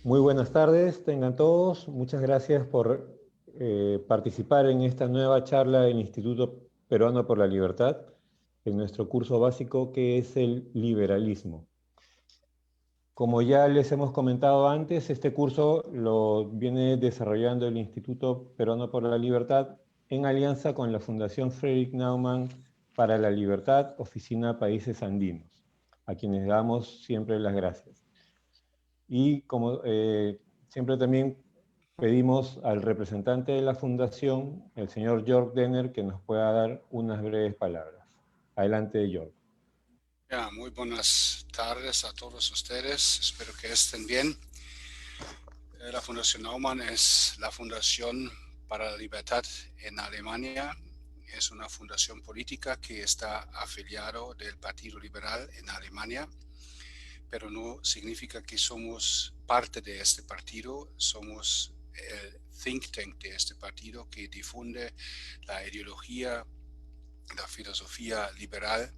Muy buenas tardes, tengan todos. Muchas gracias por participar en esta nueva charla del Instituto Peruano por la Libertad, en nuestro curso básico que es el liberalismo. Como ya les hemos comentado antes, este curso lo viene desarrollando el Instituto Peruano por la Libertad en alianza con la Fundación Friedrich Naumann para la Libertad, Oficina Países Andinos, a quienes damos siempre las gracias. Y como siempre también pedimos al representante de la Fundación, el señor Jörg Denner, que nos pueda dar unas breves palabras. Adelante, Jörg. Muy buenas tardes a todos ustedes. Espero que estén bien. La Fundación Naumann es la Fundación para la Libertad en Alemania. Es una fundación política que está afiliado del Partido Liberal en Alemania, pero no significa que somos parte de este partido. Somos el think tank de este partido que difunde la ideología, la filosofía liberal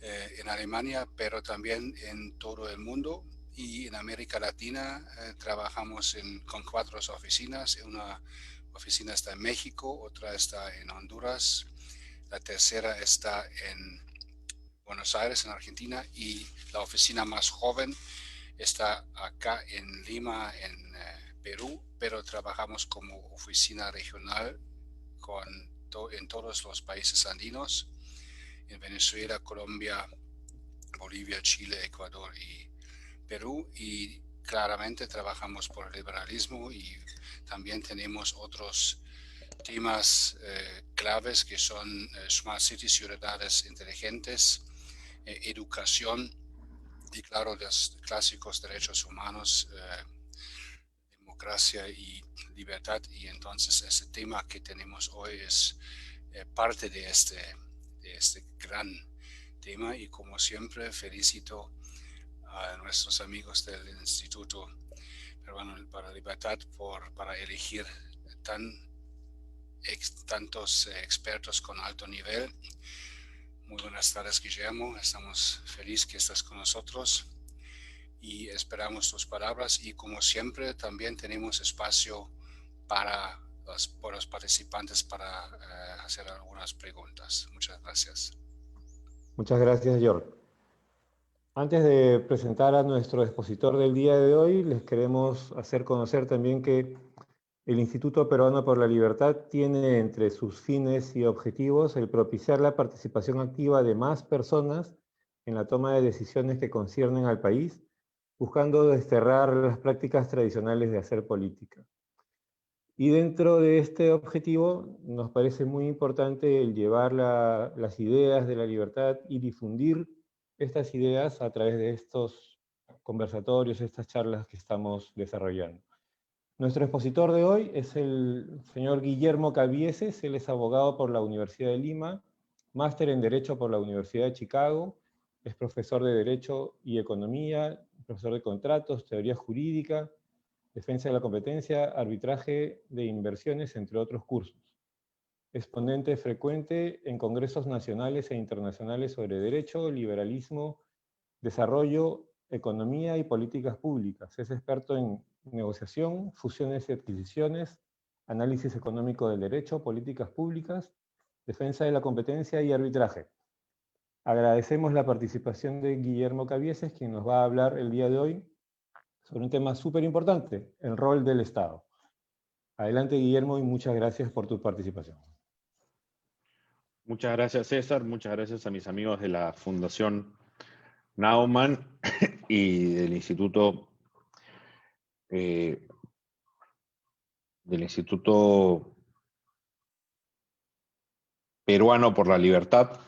en Alemania, pero también en todo el mundo. Y en América Latina trabajamos con 4 oficinas. Una oficina está en México, otra está en Honduras, la tercera está en Buenos Aires, en Argentina, y la oficina más joven está acá en Lima, en Perú, pero trabajamos como oficina regional en todos los países andinos, en Venezuela, Colombia, Bolivia, Chile, Ecuador y Perú, y claramente trabajamos por el liberalismo y también tenemos otros temas claves que son Smart Cities, ciudades inteligentes, educación y claro, los clásicos derechos humanos, democracia y libertad. Y entonces ese tema que tenemos hoy es parte de este gran tema, y como siempre felicito a nuestros amigos del Instituto Peruano para la Libertad para elegir tantos expertos con alto nivel. Muy buenas tardes, Guillermo. Estamos felices que estás con nosotros y esperamos tus palabras, y como siempre también tenemos espacio para los participantes para hacer algunas preguntas. Muchas gracias. Muchas gracias, Jörg. Antes de presentar a nuestro expositor del día de hoy, les queremos hacer conocer también que el Instituto Peruano por la Libertad tiene entre sus fines y objetivos el propiciar la participación activa de más personas en la toma de decisiones que conciernen al país, buscando desterrar las prácticas tradicionales de hacer política. Y dentro de este objetivo nos parece muy importante el llevar las ideas de la libertad y difundir estas ideas a través de estos conversatorios, estas charlas que estamos desarrollando. Nuestro expositor de hoy es el señor Guillermo Cabieses. Él es abogado por la Universidad de Lima, máster en Derecho por la Universidad de Chicago, es profesor de Derecho y Economía, profesor de Contratos, Teoría Jurídica, Defensa de la Competencia, Arbitraje de Inversiones, entre otros cursos. Exponente frecuente en congresos nacionales e internacionales sobre derecho, liberalismo, desarrollo, economía y políticas públicas. Es experto en negociación, fusiones y adquisiciones, análisis económico del derecho, políticas públicas, defensa de la competencia y arbitraje. Agradecemos la participación de Guillermo Cabieses, quien nos va a hablar el día de hoy sobre un tema súper importante, el rol del Estado. Adelante, Guillermo, y muchas gracias por tu participación. Muchas gracias, César. Muchas gracias a mis amigos de la Fundación Naumann y del Instituto Peruano por la Libertad.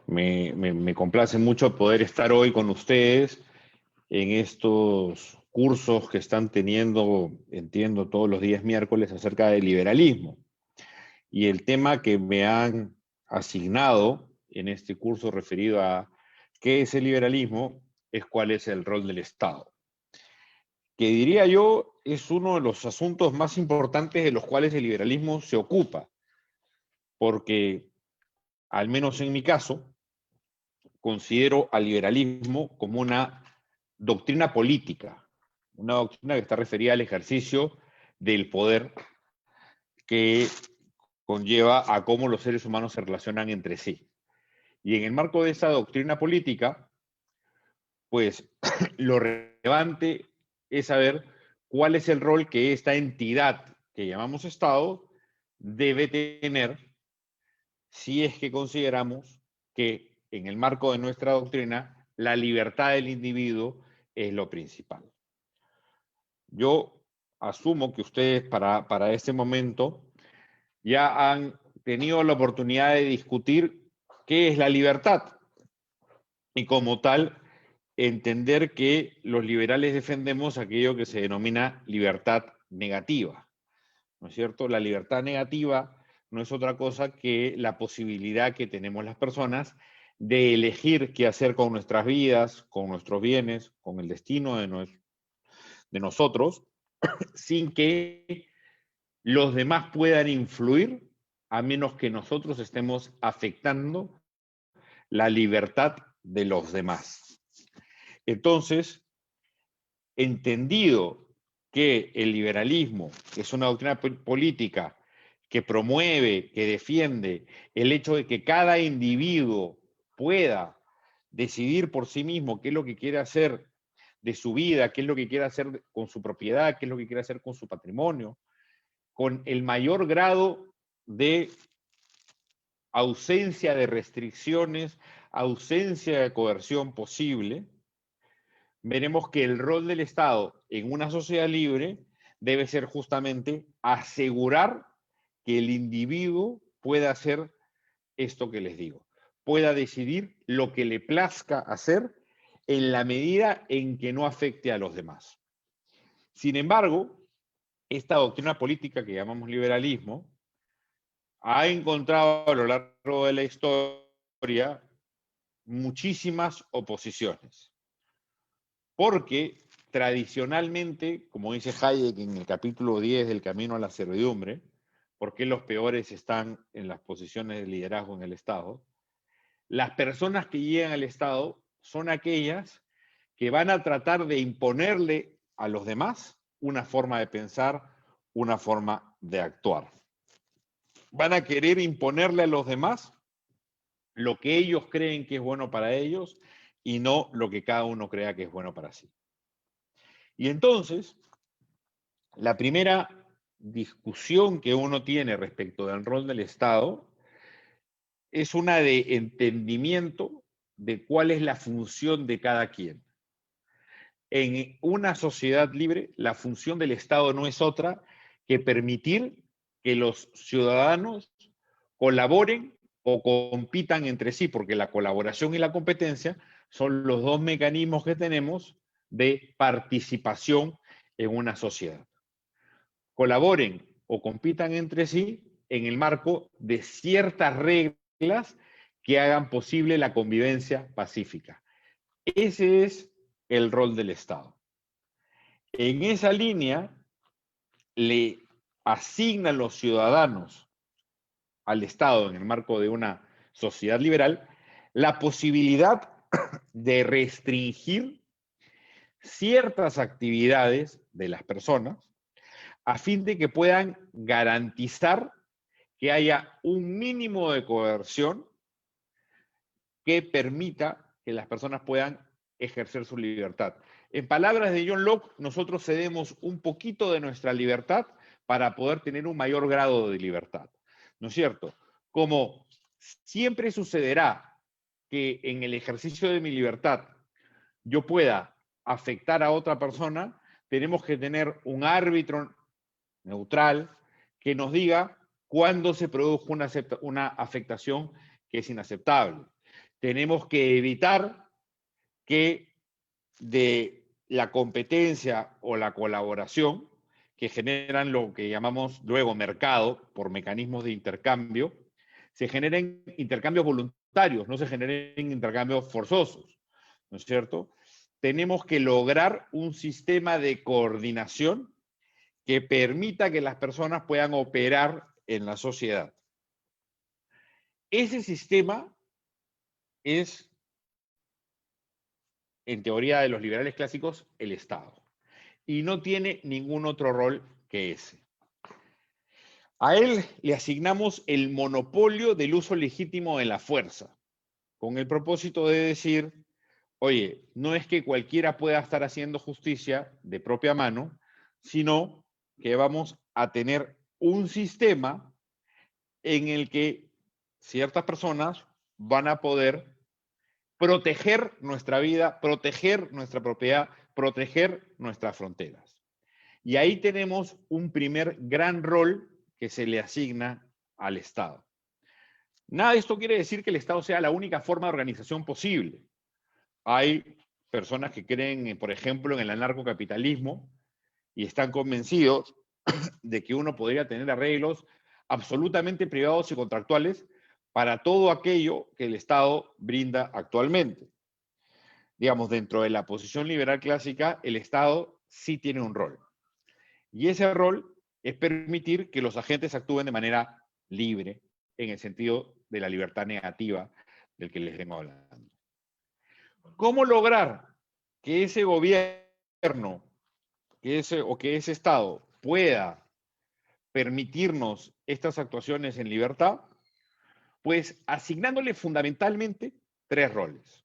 Me complace mucho poder estar hoy con ustedes en estos cursos que están teniendo, entiendo, todos los días miércoles acerca del liberalismo. Y el tema que me han asignado en este curso referido a qué es el liberalismo es cuál es el rol del Estado, que diría yo es uno de los asuntos más importantes de los cuales el liberalismo se ocupa, porque, al menos en mi caso, considero al liberalismo como una doctrina política, una doctrina que está referida al ejercicio del poder que conlleva a cómo los seres humanos se relacionan entre sí. Y en el marco de esa doctrina política, pues lo relevante es saber cuál es el rol que esta entidad que llamamos Estado debe tener si es que consideramos que en el marco de nuestra doctrina la libertad del individuo es lo principal. Yo asumo que ustedes para este momento ya han tenido la oportunidad de discutir qué es la libertad y como tal entender que los liberales defendemos aquello que se denomina libertad negativa, ¿no es cierto? La libertad negativa no es otra cosa que la posibilidad que tenemos las personas de elegir qué hacer con nuestras vidas, con nuestros bienes, con el destino de nosotros, sin que los demás puedan influir, a menos que nosotros estemos afectando la libertad de los demás. Entonces, entendido que el liberalismo es una doctrina política que promueve, que defiende el hecho de que cada individuo pueda decidir por sí mismo qué es lo que quiere hacer de su vida, qué es lo que quiere hacer con su propiedad, qué es lo que quiere hacer con su patrimonio, con el mayor grado de ausencia de restricciones, ausencia de coerción posible, veremos que el rol del Estado en una sociedad libre debe ser justamente asegurar que el individuo pueda hacer esto que les digo, pueda decidir lo que le plazca hacer en la medida en que no afecte a los demás. Sin embargo, esta doctrina política que llamamos liberalismo ha encontrado a lo largo de la historia muchísimas oposiciones. Porque tradicionalmente, como dice Hayek en el capítulo 10 del Camino a la Servidumbre, ¿por qué los peores están en las posiciones de liderazgo en el Estado? Las personas que llegan al Estado son aquellas que van a tratar de imponerle a los demás una forma de pensar, una forma de actuar. Van a querer imponerle a los demás lo que ellos creen que es bueno para ellos y no lo que cada uno crea que es bueno para sí. Y entonces, la primera discusión que uno tiene respecto del rol del Estado es una de entendimiento de cuál es la función de cada quien. En una sociedad libre, la función del Estado no es otra que permitir que los ciudadanos colaboren o compitan entre sí, porque la colaboración y la competencia son los dos mecanismos que tenemos de participación en una sociedad. Colaboren o compitan entre sí en el marco de ciertas reglas que hagan posible la convivencia pacífica. Ese es el rol del Estado. En esa línea le asignan los ciudadanos al Estado en el marco de una sociedad liberal la posibilidad de restringir ciertas actividades de las personas a fin de que puedan garantizar que haya un mínimo de coerción que permita que las personas puedan ejercer su libertad. En palabras de John Locke, nosotros cedemos un poquito de nuestra libertad para poder tener un mayor grado de libertad. ¿No es cierto? Como siempre sucederá que en el ejercicio de mi libertad yo pueda afectar a otra persona, tenemos que tener un árbitro neutral que nos diga cuándo se produjo una afectación que es inaceptable. Tenemos que evitar que de la competencia o la colaboración que generan lo que llamamos luego mercado por mecanismos de intercambio, se generen intercambios voluntarios, no se generen intercambios forzosos, ¿no es cierto? Tenemos que lograr un sistema de coordinación que permita que las personas puedan operar en la sociedad. Ese sistema es, en teoría de los liberales clásicos, el Estado. y no tiene ningún otro rol que ese. A él le asignamos el monopolio del uso legítimo de la fuerza, con el propósito de decir, oye, no es que cualquiera pueda estar haciendo justicia de propia mano, sino que vamos a tener un sistema en el que ciertas personas van a poder proteger nuestra vida, proteger nuestra propiedad, proteger nuestras fronteras. Y ahí tenemos un primer gran rol que se le asigna al Estado. Nada de esto quiere decir que el Estado sea la única forma de organización posible. Hay personas que creen, por ejemplo, en el anarcocapitalismo y están convencidos de que uno podría tener arreglos absolutamente privados y contractuales para todo aquello que el Estado brinda actualmente. Digamos, dentro de la posición liberal clásica, el Estado sí tiene un rol. Y ese rol es permitir que los agentes actúen de manera libre, en el sentido de la libertad negativa del que les vengo hablando. ¿Cómo lograr que ese gobierno, que ese Estado pueda permitirnos estas actuaciones en libertad? Pues asignándole fundamentalmente 3 roles.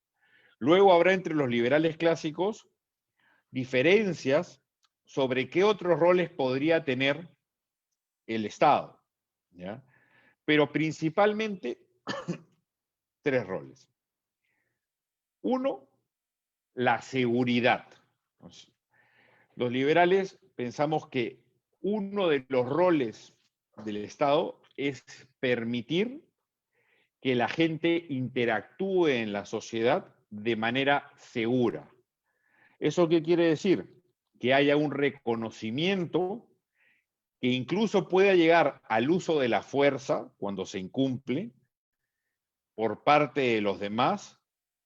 Luego habrá entre los liberales clásicos diferencias sobre qué otros roles podría tener el Estado, ¿ya? Pero principalmente 3 roles. Uno, la seguridad. Los liberales pensamos que uno de los roles del Estado es permitir que la gente interactúe en la sociedad de manera segura. ¿Eso qué quiere decir? Que haya un reconocimiento que incluso pueda llegar al uso de la fuerza cuando se incumple por parte de los demás,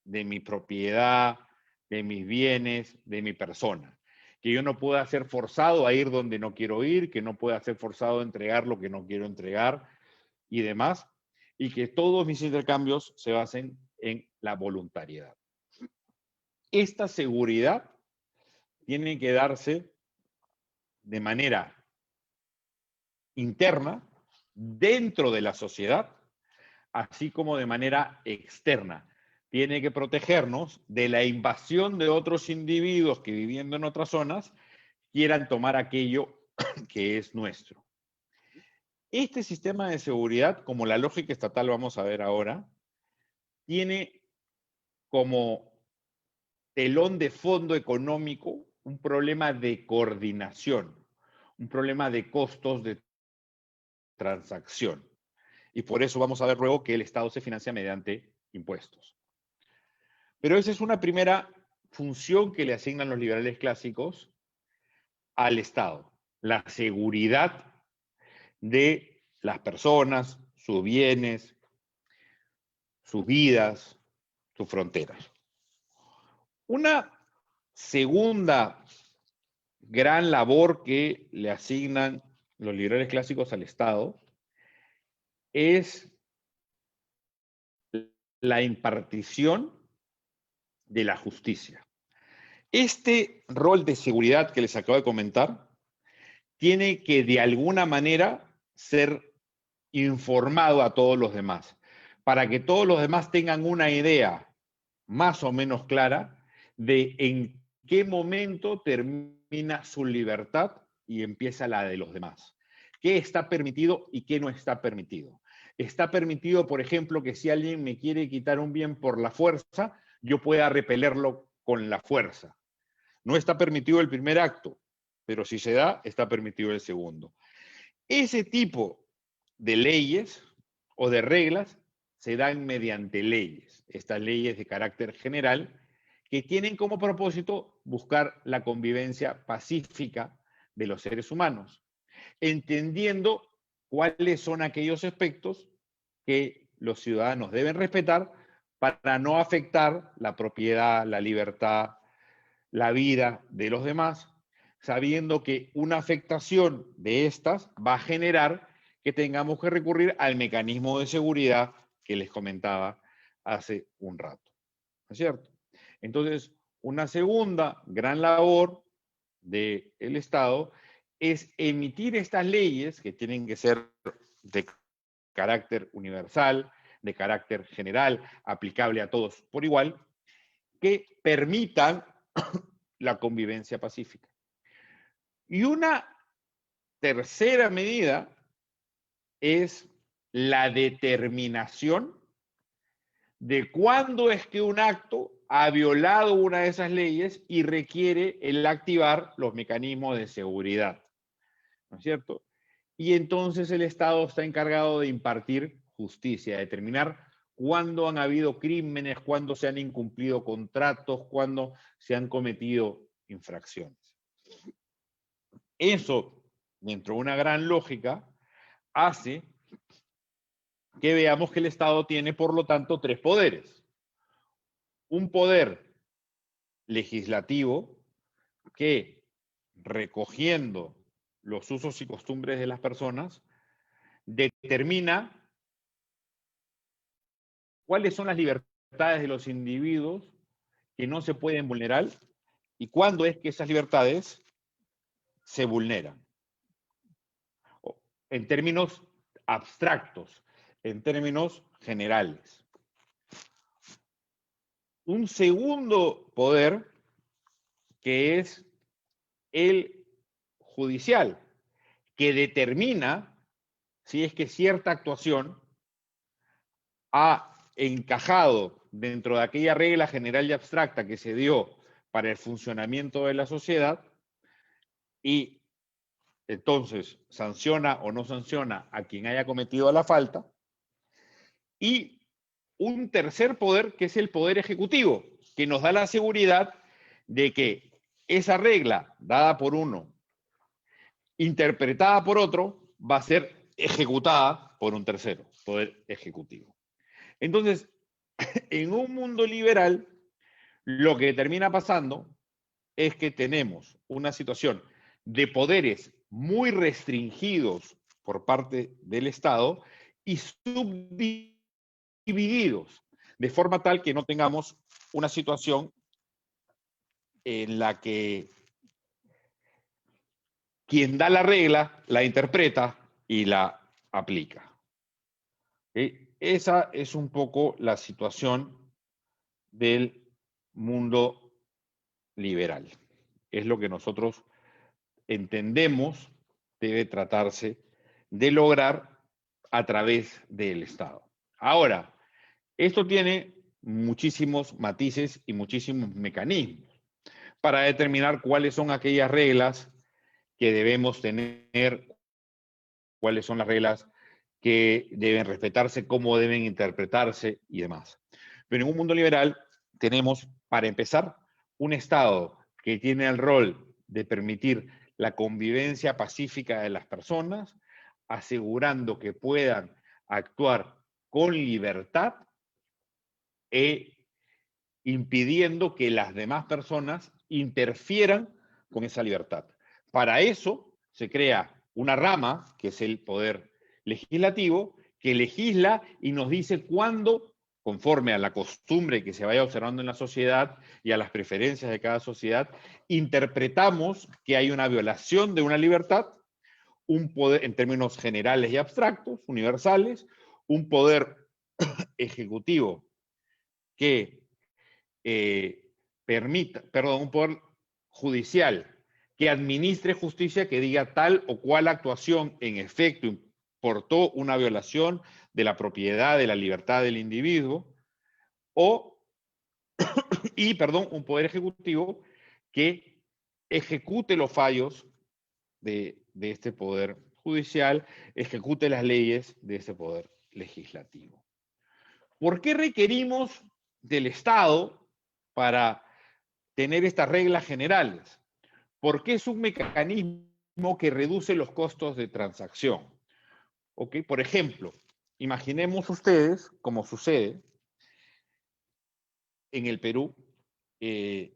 de mi propiedad, de mis bienes, de mi persona. Que yo no pueda ser forzado a ir donde no quiero ir, que no pueda ser forzado a entregar lo que no quiero entregar y demás, y que todos mis intercambios se basen en la voluntariedad. Esta seguridad tiene que darse de manera interna, dentro de la sociedad, así como de manera externa. Tiene que protegernos de la invasión de otros individuos que viviendo en otras zonas quieran tomar aquello que es nuestro. Este sistema de seguridad, como la lógica estatal vamos a ver ahora, tiene como telón de fondo económico un problema de coordinación, un problema de costos de transacción. Y por eso vamos a ver luego que el Estado se financia mediante impuestos. Pero esa es una primera función que le asignan los liberales clásicos al Estado, la seguridad de las personas, sus bienes, sus vidas, sus fronteras. Una segunda gran labor que le asignan los liberales clásicos al Estado es la impartición de la justicia. Este rol de seguridad que les acabo de comentar tiene que de alguna manera ser informado a todos los demás, para que todos los demás tengan una idea más o menos clara de en qué momento termina su libertad y empieza la de los demás. ¿Qué está permitido y qué no está permitido? Está permitido, por ejemplo, que si alguien me quiere quitar un bien por la fuerza, yo pueda repelerlo con la fuerza. No está permitido el primer acto, pero si se da, está permitido el segundo. Ese tipo de leyes o de reglas se dan mediante leyes. Estas leyes de carácter general que tienen como propósito buscar la convivencia pacífica de los seres humanos, entendiendo cuáles son aquellos aspectos que los ciudadanos deben respetar para no afectar la propiedad, la libertad, la vida de los demás, sabiendo que una afectación de estas va a generar que tengamos que recurrir al mecanismo de seguridad que les comentaba hace un rato. ¿No es cierto? Entonces, una segunda gran labor del Estado es emitir estas leyes que tienen que ser de carácter universal, de carácter general, aplicable a todos por igual, que permitan la convivencia pacífica. Y una tercera medida es la determinación de cuándo es que un acto ha violado una de esas leyes y requiere el activar los mecanismos de seguridad, ¿no es cierto? Y entonces el Estado está encargado de impartir justicia, de determinar cuándo han habido crímenes, cuándo se han incumplido contratos, cuándo se han cometido infracciones. Eso, dentro de una gran lógica, hace que veamos que el Estado tiene, por lo tanto, tres poderes. Un poder legislativo que, recogiendo los usos y costumbres de las personas, determina cuáles son las libertades de los individuos que no se pueden vulnerar y cuándo es que esas libertades se vulneran. En términos abstractos, en términos generales. Un segundo poder que es el judicial, que determina si es que cierta actuación ha encajado dentro de aquella regla general y abstracta que se dio para el funcionamiento de la sociedad y entonces sanciona o no sanciona a quien haya cometido la falta. Y un tercer poder que es el poder ejecutivo, que nos da la seguridad de que esa regla dada por uno, interpretada por otro, va a ser ejecutada por un tercero, poder ejecutivo. Entonces, en un mundo liberal, lo que termina pasando es que tenemos una situación de poderes muy restringidos por parte del Estado y subdivididos, de forma tal que no tengamos una situación en la que quien da la regla la interpreta y la aplica. Esa es un poco la situación del mundo liberal. Es lo que nosotros entendemos debe tratarse de lograr a través del Estado. Ahora, esto tiene muchísimos matices y muchísimos mecanismos para determinar cuáles son aquellas reglas que debemos tener, cuáles son las reglas que deben respetarse, cómo deben interpretarse y demás. Pero en un mundo liberal tenemos, para empezar, un Estado que tiene el rol de permitir la convivencia pacífica de las personas, asegurando que puedan actuar con libertad e impidiendo que las demás personas interfieran con esa libertad. Para eso se crea una rama, que es el poder legislativo, que legisla y nos dice cuándo, conforme a la costumbre que se vaya observando en la sociedad y a las preferencias de cada sociedad, interpretamos que hay una violación de una libertad, un poder en términos generales y abstractos, universales, un poder ejecutivo que un poder judicial que administre justicia, que diga tal o cual actuación en efecto importó una violación de la propiedad, de la libertad del individuo, un poder ejecutivo que ejecute los fallos de este poder judicial, ejecute las leyes de este poder legislativo. ¿Por qué requerimos del Estado para tener estas reglas generales? Porque es un mecanismo que reduce los costos de transacción. ¿Okay? Por ejemplo, imaginemos ustedes, como sucede en el Perú, que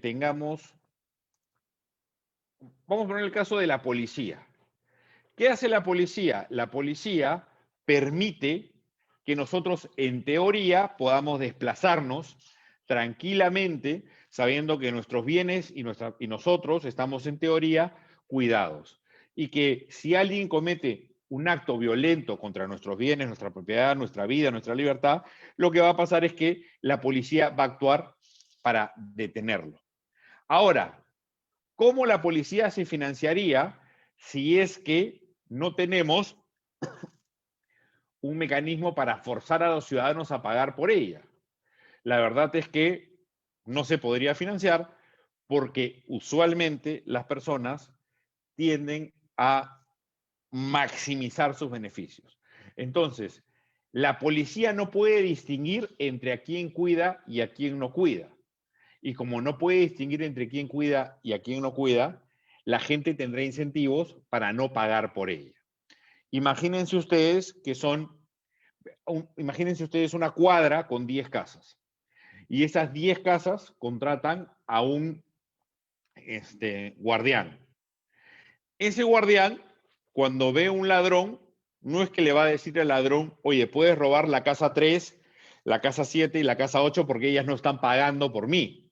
tengamos, vamos a poner el caso de la policía. ¿Qué hace la policía? La policía permite que nosotros, en teoría, podamos desplazarnos tranquilamente sabiendo que nuestros bienes y nosotros estamos en teoría cuidados. Y que si alguien comete un acto violento contra nuestros bienes, nuestra propiedad, nuestra vida, nuestra libertad, lo que va a pasar es que la policía va a actuar para detenerlo. Ahora, ¿cómo la policía se financiaría si es que no tenemos un mecanismo para forzar a los ciudadanos a pagar por ella? La verdad es que no se podría financiar porque usualmente las personas tienden a maximizar sus beneficios. Entonces, la policía no puede distinguir entre a quién cuida y a quién no cuida. Y como no puede distinguir entre quién cuida y a quién no cuida, la gente tendrá incentivos para no pagar por ella. Imagínense ustedes que imagínense ustedes una cuadra con 10 casas. Y esas 10 casas contratan a un guardián. Ese guardián, cuando ve a un ladrón, no es que le va a decir al ladrón, oye, puedes robar la casa 3, la casa 7 y la casa 8 porque ellas no están pagando por mí.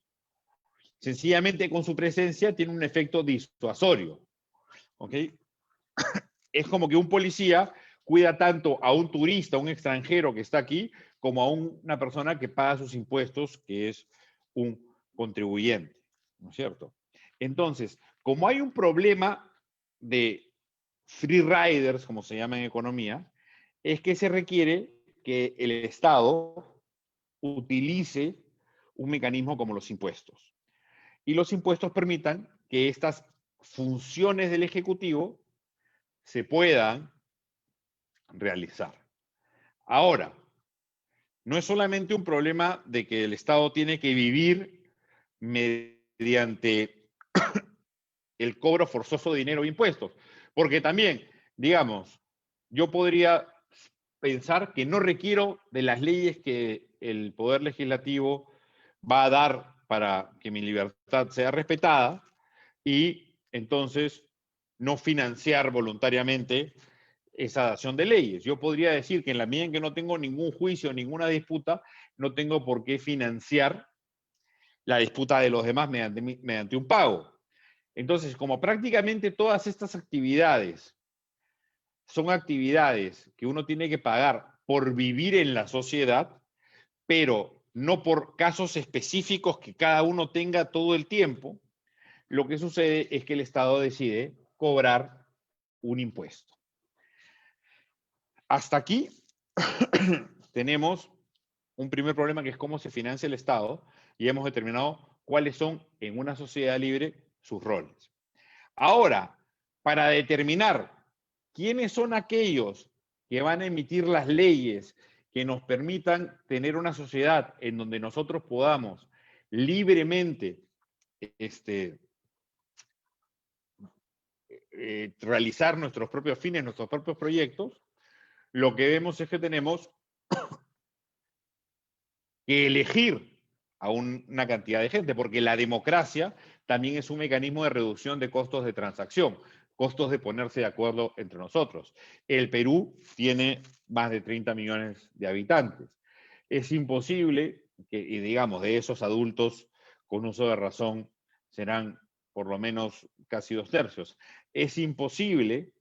Sencillamente con su presencia tiene un efecto disuasorio. ¿Ok? Es como que un policía cuida tanto a un turista, a un extranjero que está aquí, como a una persona que paga sus impuestos, que es un contribuyente, ¿no es cierto? Entonces, como hay un problema de free riders, como se llama en economía, es que se requiere que el Estado utilice un mecanismo como los impuestos. Y los impuestos permitan que estas funciones del Ejecutivo se puedan realizar. Ahora, no es solamente un problema de que el Estado tiene que vivir mediante el cobro forzoso de dinero e impuestos, porque también, digamos, yo podría pensar que no requiero de las leyes que el Poder Legislativo va a dar para que mi libertad sea respetada y entonces no financiar voluntariamente esa dación de leyes. Yo podría decir que en la medida en que no tengo ningún juicio, ninguna disputa, no tengo por qué financiar la disputa de los demás mediante un pago. Entonces, como prácticamente todas estas actividades son actividades que uno tiene que pagar por vivir en la sociedad, pero no por casos específicos que cada uno tenga todo el tiempo, lo que sucede es que el Estado decide cobrar un impuesto. Hasta aquí tenemos un primer problema que es cómo se financia el Estado y hemos determinado cuáles son en una sociedad libre sus roles. Ahora, para determinar quiénes son aquellos que van a emitir las leyes que nos permitan tener una sociedad en donde nosotros podamos libremente realizar nuestros propios fines, nuestros propios proyectos, lo que vemos es que tenemos que elegir a una cantidad de gente, porque la democracia también es un mecanismo de reducción de costos de transacción, costos de ponerse de acuerdo entre nosotros. El Perú tiene más de 30 millones de habitantes. Es imposible que, y digamos, de esos adultos con uso de razón serán por lo menos casi 2/3. Es imposible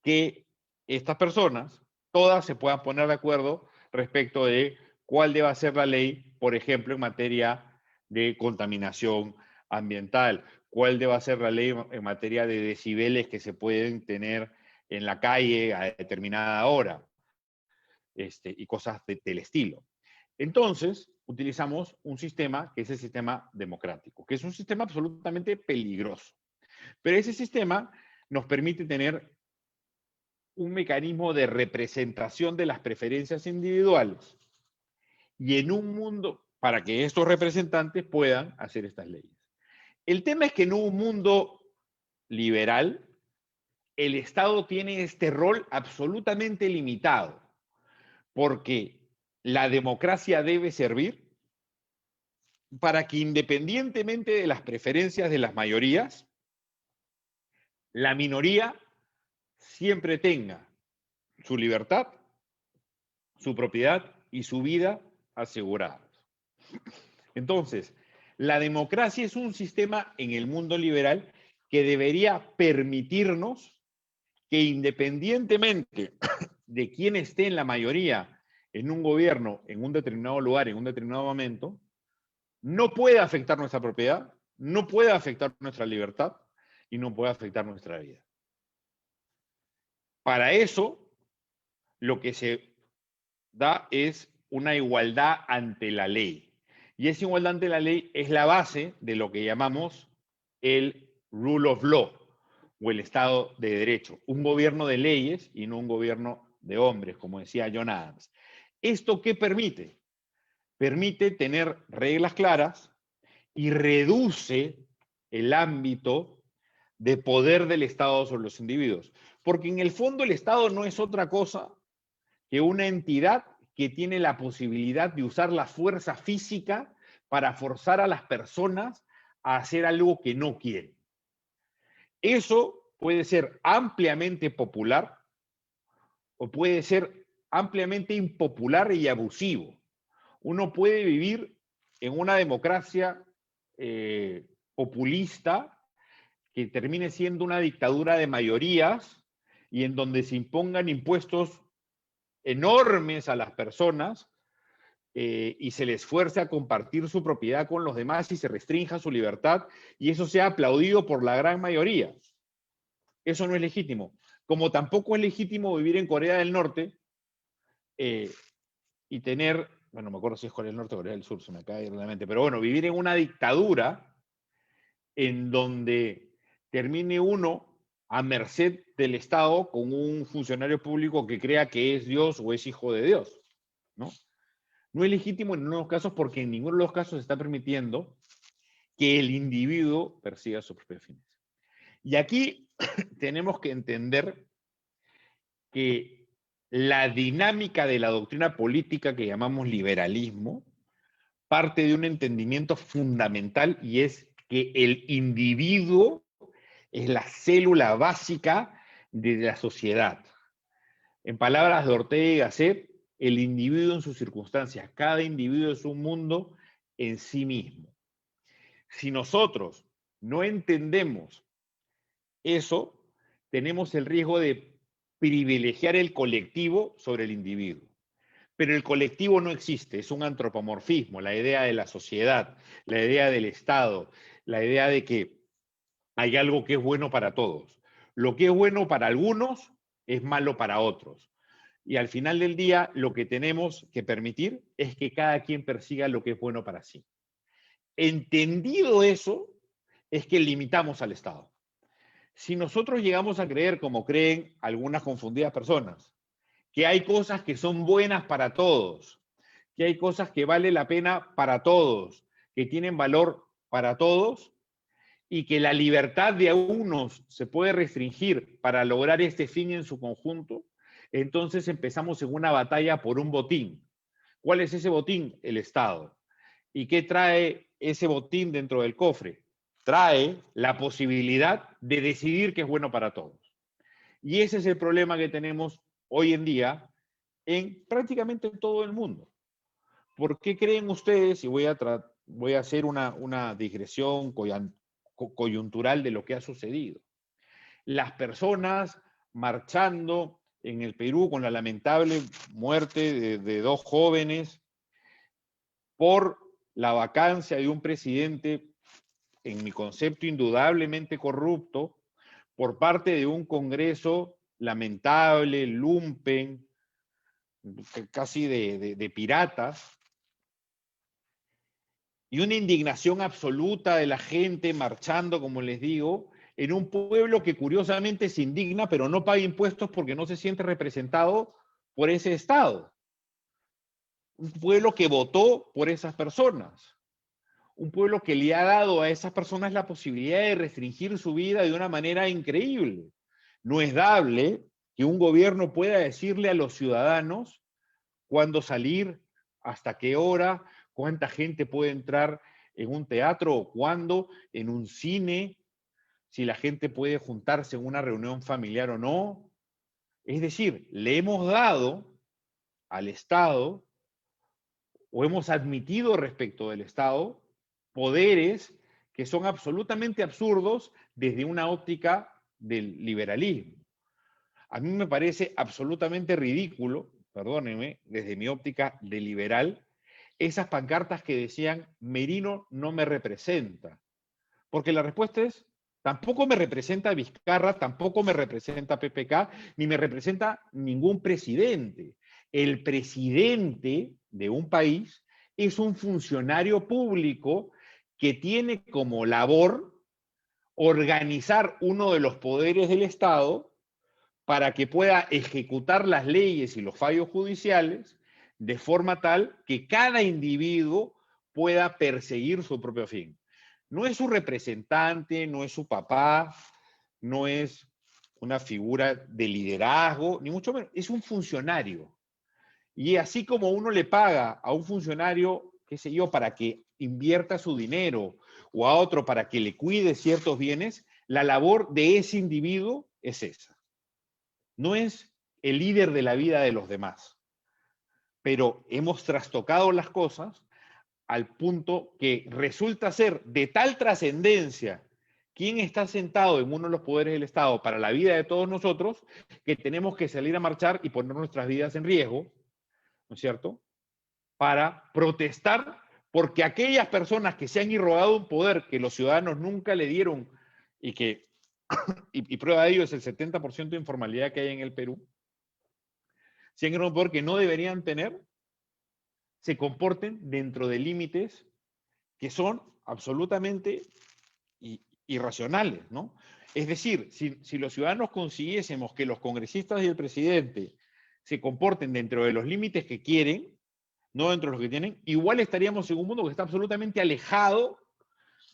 que estas personas, todas se puedan poner de acuerdo respecto de cuál deba ser la ley, por ejemplo, en materia de contaminación ambiental, cuál deba ser la ley en materia de decibeles que se pueden tener en la calle a determinada hora, y cosas del estilo. Entonces, utilizamos un sistema que es el sistema democrático, que es un sistema absolutamente peligroso. Pero ese sistema nos permite tener un mecanismo de representación de las preferencias individuales y en un mundo para que estos representantes puedan hacer estas leyes. El tema es que en un mundo liberal, el Estado tiene este rol absolutamente limitado, porque la democracia debe servir para que independientemente de las preferencias de las mayorías, la minoría siempre tenga su libertad, su propiedad y su vida aseguradas. Entonces, La democracia es un sistema en el mundo liberal que debería permitirnos que independientemente de quién esté en la mayoría en un gobierno, en un determinado lugar, en un determinado momento, no puede afectar nuestra propiedad, no puede afectar nuestra libertad y no puede afectar nuestra vida. Para eso, lo que se da es una igualdad ante la ley. Y esa igualdad ante la ley es la base de lo que llamamos el rule of law o el Estado de Derecho. Un gobierno de leyes y no un gobierno de hombres, como decía John Adams. ¿Esto qué permite? Permite tener reglas claras y reduce el ámbito de poder del Estado sobre los individuos. Porque en el fondo el Estado no es otra cosa que una entidad que tiene la posibilidad de usar la fuerza física para forzar a las personas a hacer algo que no quieren. Eso puede ser ampliamente popular o puede ser ampliamente impopular y abusivo. Uno puede vivir en una democracia populista que termine siendo una dictadura de mayorías y en donde se impongan impuestos enormes a las personas y se les fuerce a compartir su propiedad con los demás y se restrinja su libertad y eso sea aplaudido por la gran mayoría. Eso no es legítimo. Como tampoco es legítimo vivir en Corea del Norte y tener, bueno, no me acuerdo si es Corea del Norte o Corea del Sur, se me cae realmente, pero bueno, vivir en una dictadura en donde termine uno a merced del Estado con un funcionario público que crea que es Dios o es hijo de Dios, ¿no? No es legítimo en unos casos porque en ninguno de los casos se está permitiendo que el individuo persiga sus propios fines. Y aquí tenemos que entender que la dinámica de la doctrina política que llamamos liberalismo parte de un entendimiento fundamental y es que el individuo es la célula básica de la sociedad. En palabras de Ortega y Gasset, el individuo en sus circunstancias, cada individuo es un mundo en sí mismo. Si nosotros no entendemos eso, tenemos el riesgo de privilegiar el colectivo sobre el individuo. Pero el colectivo no existe, es un antropomorfismo, la idea de la sociedad, la idea del Estado, la idea de que hay algo que es bueno para todos. Lo que es bueno para algunos es malo para otros. Y al final del día, lo que tenemos que permitir es que cada quien persiga lo que es bueno para sí. Entendido eso, es que limitamos al Estado. Si nosotros llegamos a creer, como creen algunas confundidas personas, que hay cosas que son buenas para todos, que hay cosas que vale la pena para todos, que tienen valor para todos, y que la libertad de unos se puede restringir para lograr este fin en su conjunto, entonces empezamos en una batalla por un botín. ¿Cuál es ese botín? El Estado. ¿Y qué trae ese botín dentro del cofre? Trae la posibilidad de decidir qué es bueno para todos. Y ese es el problema que tenemos hoy en día en prácticamente todo el mundo. ¿Por qué creen ustedes, y voy a hacer una digresión coyuntural de lo que ha sucedido? Las personas marchando en el Perú con la lamentable muerte de dos jóvenes por la vacancia de un presidente, en mi concepto, indudablemente corrupto, por parte de un Congreso lamentable, lumpen, casi de piratas, y una indignación absoluta de la gente marchando, como les digo, en un pueblo que curiosamente se indigna, pero no paga impuestos porque no se siente representado por ese Estado. Un pueblo que votó por esas personas. Un pueblo que le ha dado a esas personas la posibilidad de restringir su vida de una manera increíble. No es dable que un gobierno pueda decirle a los ciudadanos cuándo salir, hasta qué hora, cuánta gente puede entrar en un teatro o cuándo, en un cine, si la gente puede juntarse en una reunión familiar o no. Es decir, le hemos dado al Estado, o hemos admitido respecto del Estado, poderes que son absolutamente absurdos desde una óptica del liberalismo. A mí me parece absolutamente ridículo, perdónenme, desde mi óptica de liberal, esas pancartas que decían Merino no me representa. Porque la respuesta es, tampoco me representa Vizcarra, tampoco me representa PPK, ni me representa ningún presidente. El presidente de un país es un funcionario público que tiene como labor organizar uno de los poderes del Estado para que pueda ejecutar las leyes y los fallos judiciales de forma tal que cada individuo pueda perseguir su propio fin. No es su representante, no es su papá, no es una figura de liderazgo, ni mucho menos, es un funcionario. Y así como uno le paga a un funcionario, qué sé yo, para que invierta su dinero o a otro para que le cuide ciertos bienes, la labor de ese individuo es esa. No es el líder de la vida de los demás. Pero hemos trastocado las cosas al punto que resulta ser de tal trascendencia quién está sentado en uno de los poderes del Estado para la vida de todos nosotros, que tenemos que salir a marchar y poner nuestras vidas en riesgo, ¿no es cierto?, para protestar porque aquellas personas que se han irrogado un poder que los ciudadanos nunca le dieron y que, y prueba de ello es el 70% de informalidad que hay en el Perú, se han irrogado un poder que no deberían tener, se comporten dentro de límites que son absolutamente irracionales, ¿no? Es decir, si los ciudadanos consiguiésemos que los congresistas y el presidente se comporten dentro de los límites que quieren, no dentro de los que tienen, igual estaríamos en un mundo que está absolutamente alejado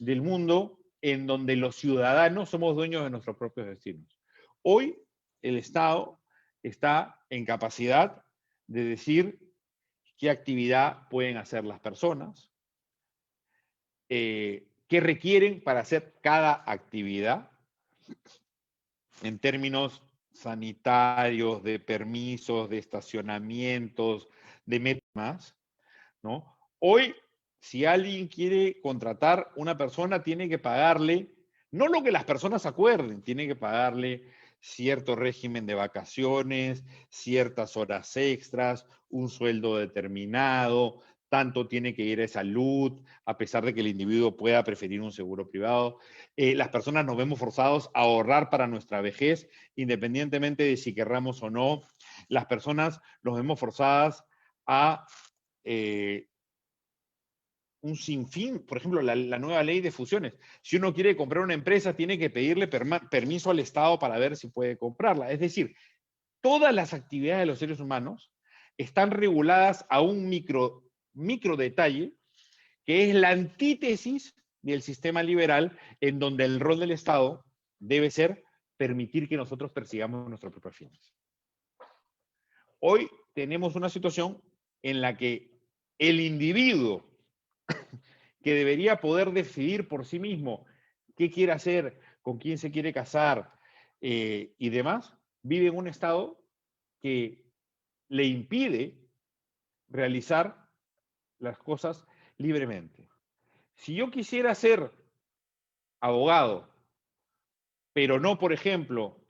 del mundo en donde los ciudadanos somos dueños de nuestros propios destinos. Hoy el Estado está en capacidad de decir qué actividad pueden hacer las personas, qué requieren para hacer cada actividad en términos sanitarios, de permisos, de estacionamientos, de metas, ¿no? Hoy, si alguien quiere contratar una persona, tiene que pagarle, no lo que las personas acuerden, tiene que pagarle cierto régimen de vacaciones, ciertas horas extras, un sueldo determinado, tanto tiene que ir a salud, a pesar de que el individuo pueda preferir un seguro privado. Las personas nos vemos forzados a ahorrar para nuestra vejez, independientemente de si querramos o no. Las personas nos vemos forzadas a un sinfín, por ejemplo, la nueva ley de fusiones. Si uno quiere comprar una empresa, tiene que pedirle permiso al Estado para ver si puede comprarla. Es decir, todas las actividades de los seres humanos están reguladas a un micro detalle, que es la antítesis del sistema liberal, en donde el rol del Estado debe ser permitir que nosotros persigamos nuestros propios fines. Hoy tenemos una situación en la que el individuo que debería poder decidir por sí mismo qué quiere hacer, con quién se quiere casar y demás, vive en un estado que le impide realizar las cosas libremente. Si yo quisiera ser abogado, pero no, por ejemplo,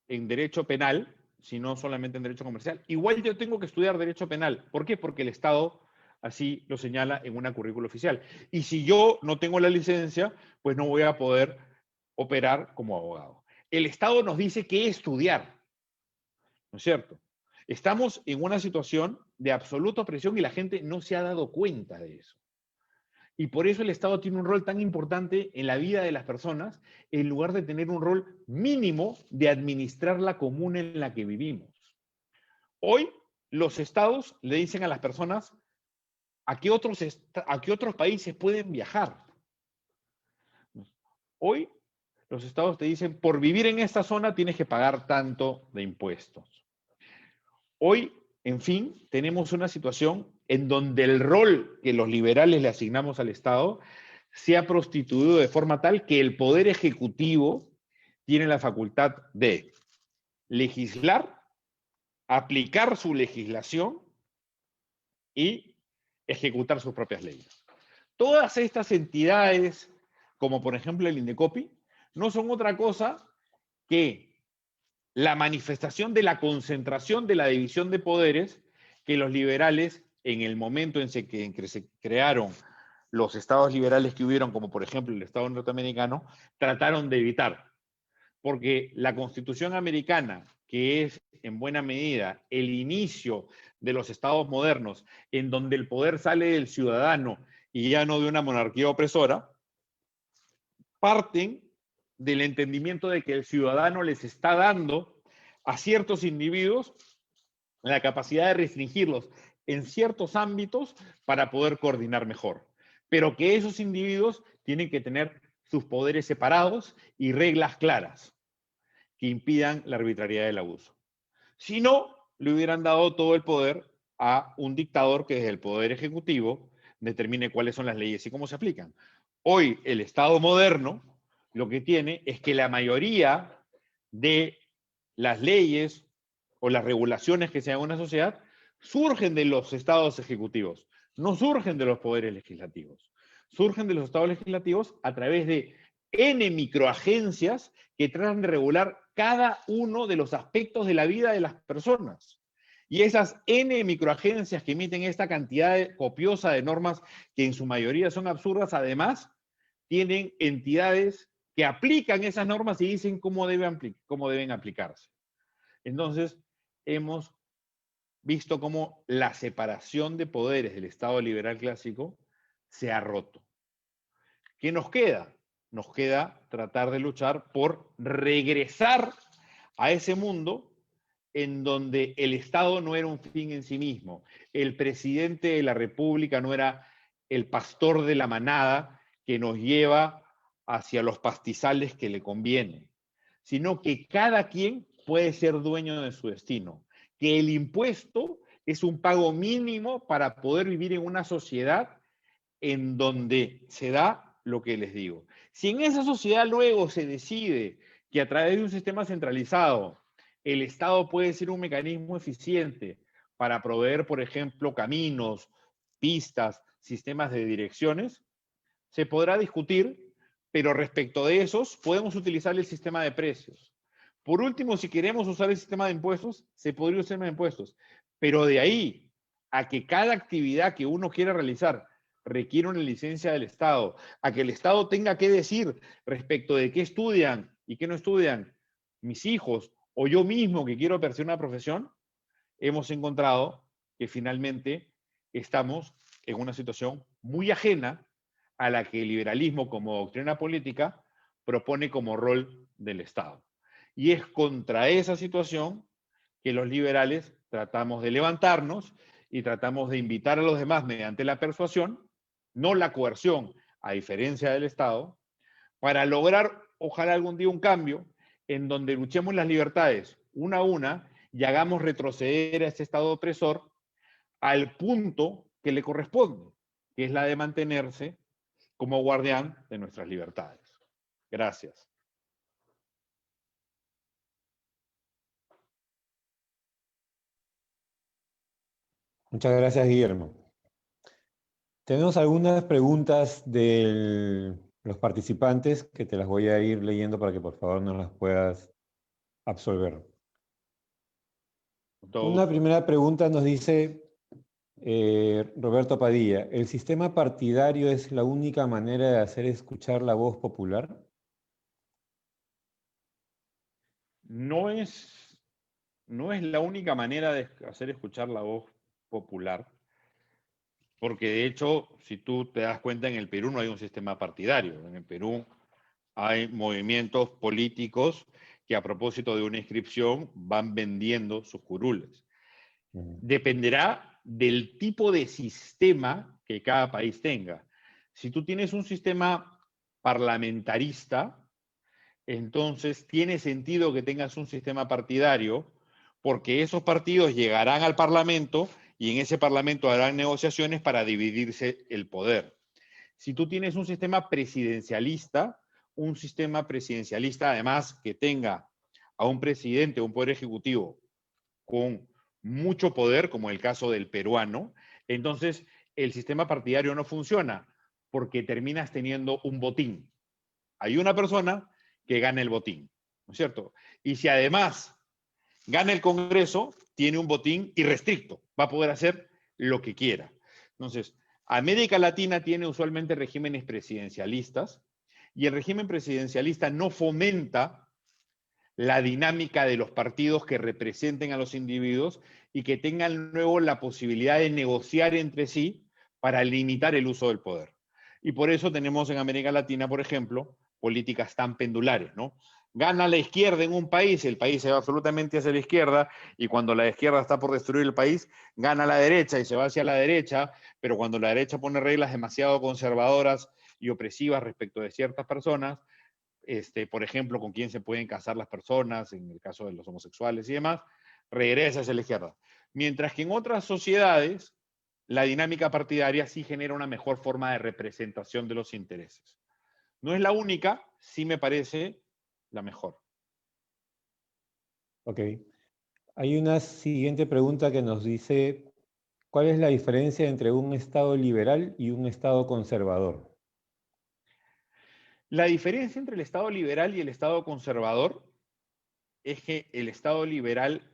en derecho penal, sino solamente en derecho comercial, igual yo tengo que estudiar derecho penal. ¿Por qué? Porque el Estado así lo señala en una currícula oficial. Y si yo no tengo la licencia, pues no voy a poder operar como abogado. El Estado nos dice qué estudiar, ¿no es cierto? Estamos en una situación de absoluta opresión y la gente no se ha dado cuenta de eso. Y por eso el Estado tiene un rol tan importante en la vida de las personas, en lugar de tener un rol mínimo de administrar la comuna en la que vivimos. Hoy los estados le dicen a las personas a qué otros países pueden viajar. Hoy los estados te dicen, por vivir en esta zona tienes que pagar tanto de impuestos. Hoy, en fin, tenemos una situación en donde el rol que los liberales le asignamos al Estado se ha prostituido de forma tal que el Poder Ejecutivo tiene la facultad de legislar, aplicar su legislación y ejecutar sus propias leyes. todas estas entidades, como por ejemplo el Indecopi, no son otra cosa que la manifestación de la concentración de la división de poderes que los liberales, en el momento en que se crearon los estados liberales que hubieron, como por ejemplo el Estado norteamericano, trataron de evitar. Porque la Constitución americana, que es en buena medida el inicio de los estados modernos, en donde el poder sale del ciudadano y ya no de una monarquía opresora, parten del entendimiento de que el ciudadano les está dando a ciertos individuos la capacidad de restringirlos en ciertos ámbitos para poder coordinar mejor. Pero que esos individuos tienen que tener sus poderes separados y reglas claras que impidan la arbitrariedad del abuso. Si no, le hubieran dado todo el poder a un dictador que desde el poder ejecutivo determine cuáles son las leyes y cómo se aplican. Hoy el Estado moderno lo que tiene es que la mayoría de las leyes o las regulaciones que se dan en una sociedad surgen de los estados ejecutivos, no surgen de los poderes legislativos. Surgen de los estados legislativos a través de N microagencias que tratan de regular cada uno de los aspectos de la vida de las personas. Y esas N microagencias que emiten esta cantidad copiosa de normas, que en su mayoría son absurdas, además, tienen entidades que aplican esas normas y dicen cómo deben aplicarse. Entonces, hemos visto cómo la separación de poderes del Estado liberal clásico se ha roto. ¿Qué nos queda? Nos queda tratar de luchar por regresar a ese mundo en donde el Estado no era un fin en sí mismo. El presidente de la República no era el pastor de la manada que nos lleva hacia los pastizales que le conviene, sino que cada quien puede ser dueño de su destino, que el impuesto es un pago mínimo para poder vivir en una sociedad en donde se da lo que les digo. Si en esa sociedad luego se decide que a través de un sistema centralizado el Estado puede ser un mecanismo eficiente para proveer, por ejemplo, caminos, pistas, sistemas de direcciones, se podrá discutir, pero respecto de esos podemos utilizar el sistema de precios. Por último, si queremos usar el sistema de impuestos, se podría usar el sistema de impuestos. Pero de ahí a que cada actividad que uno quiera realizar requiere una licencia del Estado, a que el Estado tenga que decir respecto de qué estudian y qué no estudian mis hijos o yo mismo que quiero ejercer una profesión, hemos encontrado que finalmente estamos en una situación muy ajena a la que el liberalismo como doctrina política propone como rol del Estado. Y es contra esa situación que los liberales tratamos de levantarnos y tratamos de invitar a los demás mediante la persuasión, no la coerción, a diferencia del Estado, para lograr, ojalá algún día, un cambio en donde luchemos las libertades una a una y hagamos retroceder a este Estado opresor al punto que le corresponde, que es la de mantenerse como guardián de nuestras libertades. Gracias. Muchas gracias, Guillermo. Tenemos algunas preguntas de los participantes que te las voy a ir leyendo para que por favor nos las puedas absolver. Una primera pregunta nos dice Roberto Padilla: ¿el sistema partidario es la única manera de hacer escuchar la voz popular? No es la única manera de hacer escuchar la voz popular, porque de hecho, si tú te das cuenta, en el Perú no hay un sistema partidario. En el Perú hay movimientos políticos que a propósito de una inscripción van vendiendo sus curules. Dependerá del tipo de sistema que cada país tenga. Si tú tienes un sistema parlamentarista, entonces tiene sentido que tengas un sistema partidario, porque esos partidos llegarán al Parlamento y en ese Parlamento harán negociaciones para dividirse el poder. Si tú tienes un sistema presidencialista además que tenga a un presidente o un poder ejecutivo con mucho poder, como el caso del peruano, entonces el sistema partidario no funciona, porque terminas teniendo un botín. Hay una persona que gana el botín, ¿no es cierto? Y si además gana el Congreso, tiene un botín irrestricto, va a poder hacer lo que quiera. Entonces, América Latina tiene usualmente regímenes presidencialistas, y el régimen presidencialista no fomenta la dinámica de los partidos que representen a los individuos y que tengan luego la posibilidad de negociar entre sí para limitar el uso del poder. Y por eso tenemos en América Latina, por ejemplo, políticas tan pendulares, ¿no? Gana la izquierda en un país, el país se va absolutamente hacia la izquierda, y cuando la izquierda está por destruir el país, gana la derecha y se va hacia la derecha, pero cuando la derecha pone reglas demasiado conservadoras y opresivas respecto de ciertas personas, por ejemplo, con quién se pueden casar las personas, en el caso de los homosexuales y demás, regresa hacia la izquierda. Mientras que en otras sociedades, la dinámica partidaria sí genera una mejor forma de representación de los intereses. No es la única, sí me parece la mejor. Ok. Hay una siguiente pregunta que nos dice, ¿cuál es la diferencia entre un Estado liberal y un Estado conservador? La diferencia entre el Estado liberal y el Estado conservador es que el Estado liberal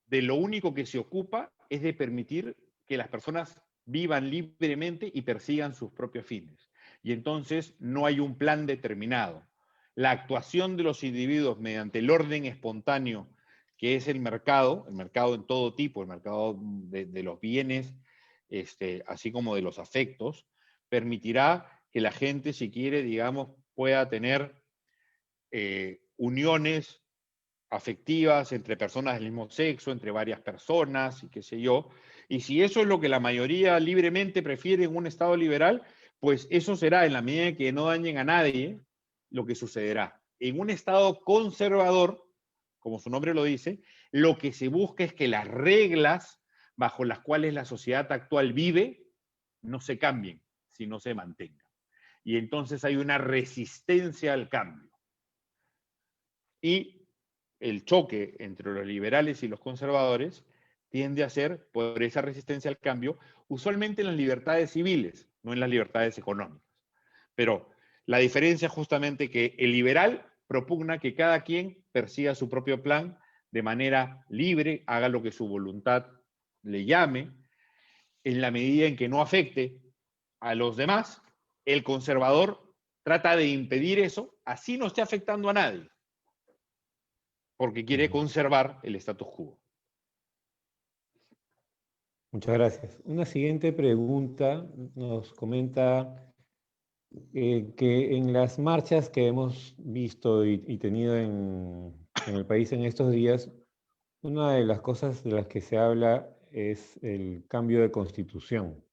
de lo único que se ocupa es de permitir que las personas vivan libremente y persigan sus propios fines. Y entonces no hay un plan determinado. La actuación de los individuos mediante el orden espontáneo, que es el mercado en todo tipo, el mercado de los bienes, así como de los afectos, permitirá que la gente, si quiere, digamos, pueda tener uniones afectivas entre personas del mismo sexo, entre varias personas y qué sé yo. Y si eso es lo que la mayoría libremente prefiere en un Estado liberal, pues eso será, en la medida en que no dañen a nadie, lo que sucederá. En un Estado conservador, como su nombre lo dice, lo que se busca es que las reglas bajo las cuales la sociedad actual vive no se cambien, sino se mantengan. Y entonces hay una resistencia al cambio. Y el choque entre los liberales y los conservadores tiende a ser, por esa resistencia al cambio, usualmente en las libertades civiles, no en las libertades económicas. Pero la diferencia es justamente que el liberal propugna que cada quien persiga su propio plan de manera libre, haga lo que su voluntad le llame, en la medida en que no afecte a los demás. El conservador trata de impedir eso, así no esté afectando a nadie, porque quiere conservar el status quo. Muchas gracias. Una siguiente pregunta nos comenta que en las marchas que hemos visto y tenido en el país en estos días, una de las cosas de las que se habla es el cambio de constitución,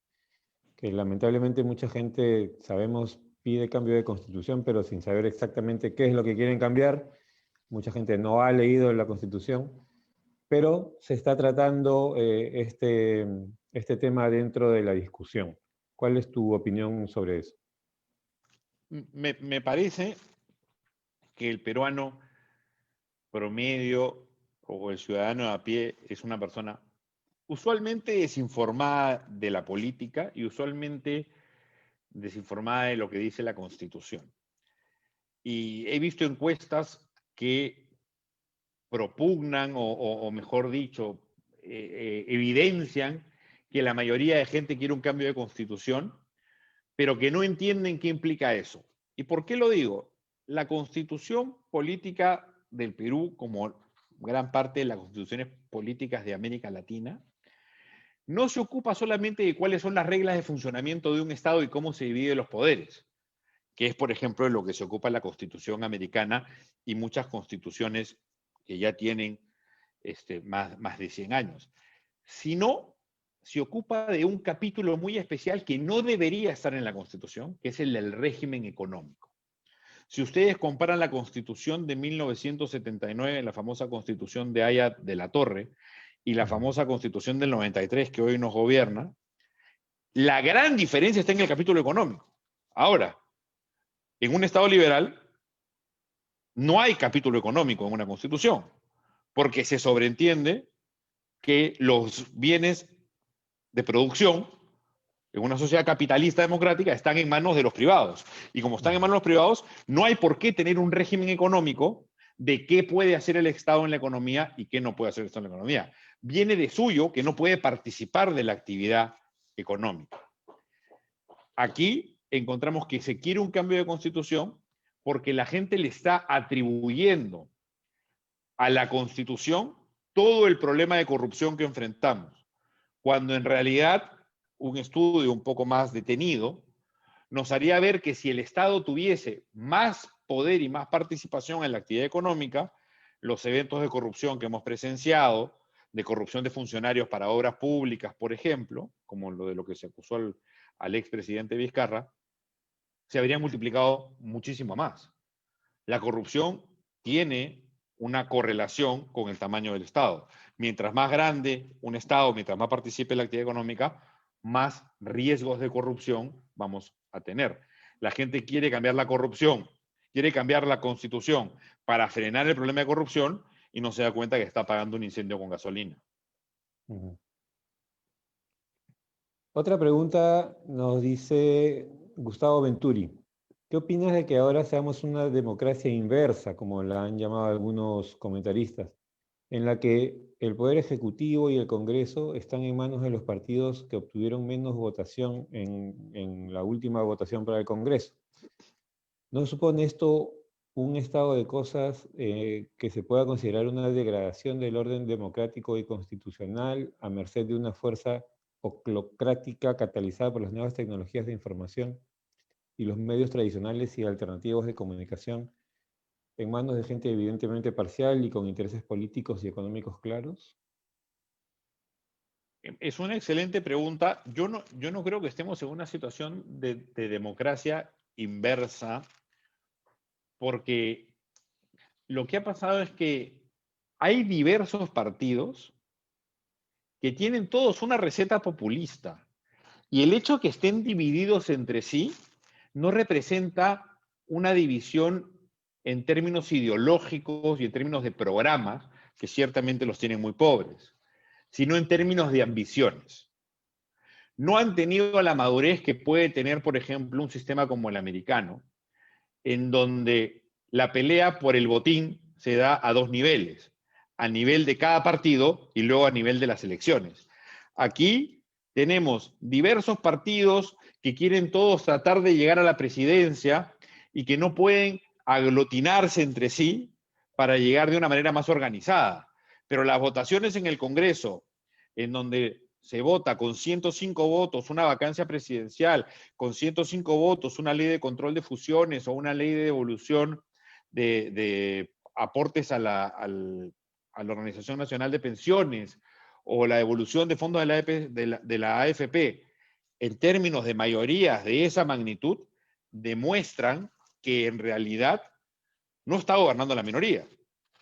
que lamentablemente mucha gente, sabemos, pide cambio de constitución, pero sin saber exactamente qué es lo que quieren cambiar. Mucha gente no ha leído la constitución, pero se está tratando este tema dentro de la discusión. ¿Cuál es tu opinión sobre eso? Me parece que el peruano promedio o el ciudadano a pie es una persona usualmente desinformada de la política y usualmente desinformada de lo que dice la Constitución. Y he visto encuestas que propugnan o mejor dicho, evidencian que la mayoría de gente quiere un cambio de Constitución, pero que no entienden qué implica eso. ¿Y por qué lo digo? La Constitución política del Perú, como gran parte de las constituciones políticas de América Latina, no se ocupa solamente de cuáles son las reglas de funcionamiento de un Estado y cómo se dividen los poderes, que es, por ejemplo, de lo que se ocupa la Constitución americana y muchas constituciones que ya tienen más de 100 años, sino se ocupa de un capítulo muy especial que no debería estar en la Constitución, que es el del régimen económico. Si ustedes comparan la Constitución de 1979, la famosa Constitución de Haya de la Torre, y la famosa Constitución del 93 que hoy nos gobierna, la gran diferencia está en el capítulo económico. Ahora, en un Estado liberal no hay capítulo económico en una Constitución, porque se sobreentiende que los bienes de producción en una sociedad capitalista democrática, están en manos de los privados. Y como están en manos de los privados, no hay por qué tener un régimen económico de qué puede hacer el Estado en la economía y qué no puede hacer el Estado en la economía. Viene de suyo que no puede participar de la actividad económica. Aquí encontramos que se quiere un cambio de constitución porque la gente le está atribuyendo a la Constitución todo el problema de corrupción que enfrentamos, cuando en realidad un estudio un poco más detenido nos haría ver que si el Estado tuviese más poder y más participación en la actividad económica, los eventos de corrupción que hemos presenciado, de corrupción de funcionarios para obras públicas, por ejemplo, como lo que se acusó al expresidente Vizcarra, se habrían multiplicado muchísimo más. La corrupción tiene una correlación con el tamaño del Estado. Mientras más grande un Estado, mientras más participe en la actividad económica, más riesgos de corrupción vamos a tener. La gente quiere cambiar la corrupción, quiere cambiar la Constitución para frenar el problema de corrupción y no se da cuenta que está apagando un incendio con gasolina. Otra pregunta nos dice Gustavo Venturi. ¿Qué opinas de que ahora seamos una democracia inversa, como la han llamado algunos comentaristas, en la que el Poder Ejecutivo y el Congreso están en manos de los partidos que obtuvieron menos votación en la última votación para el Congreso? ¿No supone esto un estado de cosas que se pueda considerar una degradación del orden democrático y constitucional a merced de una fuerza oclocrática catalizada por las nuevas tecnologías de información y los medios tradicionales y alternativos de comunicación en manos de gente evidentemente parcial y con intereses políticos y económicos claros? Es una excelente pregunta. Yo no creo que estemos en una situación de democracia inversa, porque lo que ha pasado es que hay diversos partidos que tienen todos una receta populista. Y el hecho de que estén divididos entre sí no representa una división en términos ideológicos y en términos de programas, que ciertamente los tienen muy pobres, sino en términos de ambiciones. No han tenido la madurez que puede tener, por ejemplo, un sistema como el americano, en donde la pelea por el botín se da a dos niveles, a nivel de cada partido y luego a nivel de las elecciones. Aquí tenemos diversos partidos que quieren todos tratar de llegar a la presidencia y que no pueden aglutinarse entre sí para llegar de una manera más organizada. Pero las votaciones en el Congreso, en donde se vota con 105 votos una vacancia presidencial, con 105 votos una ley de control de fusiones o una ley de devolución de aportes a la Organización Nacional de Pensiones o la devolución de fondos de la AFP, en términos de mayorías de esa magnitud, demuestran que en realidad no está gobernando la minoría,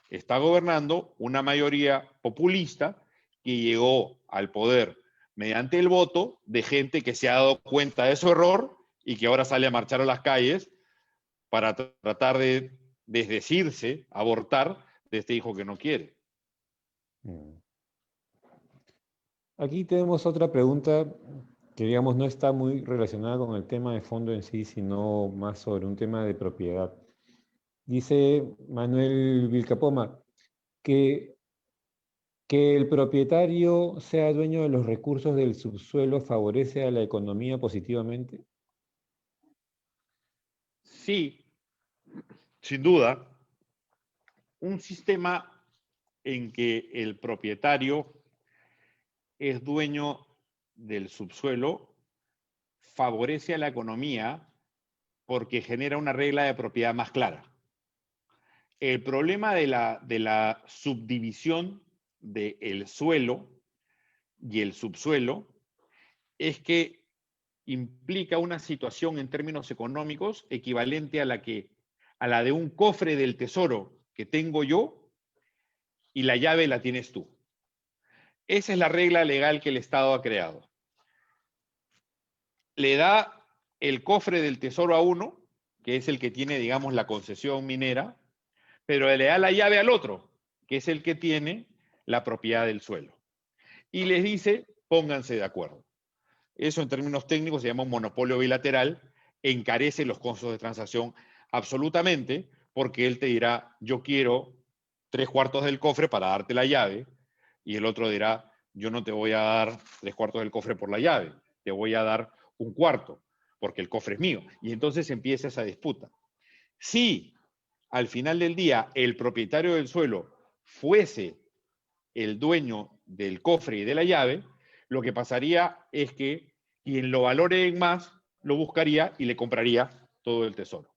está gobernando una mayoría populista que llegó al poder mediante el voto de gente que se ha dado cuenta de su error y que ahora sale a marchar a las calles para tratar de desdecirse, abortar de este hijo que no quiere. Aquí tenemos otra pregunta que, digamos, no está muy relacionada con el tema de fondo en sí, sino más sobre un tema de propiedad. Dice Manuel Vilcapoma que el propietario sea dueño de los recursos del subsuelo favorece a la economía positivamente. Sí, sin duda, un sistema en que el propietario es dueño del subsuelo favorece a la economía porque genera una regla de propiedad más clara. El problema de la subdivisión del suelo y el subsuelo es que implica una situación en términos económicos equivalente a la de un cofre del tesoro que tengo yo y la llave la tienes tú. Esa es la regla legal que el Estado ha creado. Le da el cofre del tesoro a uno, que es el que tiene, digamos, la concesión minera, pero le da la llave al otro, que es el que tiene la propiedad del suelo. Y les dice, pónganse de acuerdo. Eso en términos técnicos se llama un monopolio bilateral, encarece los costos de transacción absolutamente, porque él te dirá, yo quiero 3/4 del cofre para darte la llave, y el otro dirá, yo no te voy a dar 3/4 del cofre por la llave, te voy a dar 1/4, porque el cofre es mío. Y entonces empieza esa disputa. Si al final del día el propietario del suelo fuese el dueño del cofre y de la llave, lo que pasaría es que quien lo valore en más lo buscaría y le compraría todo el tesoro.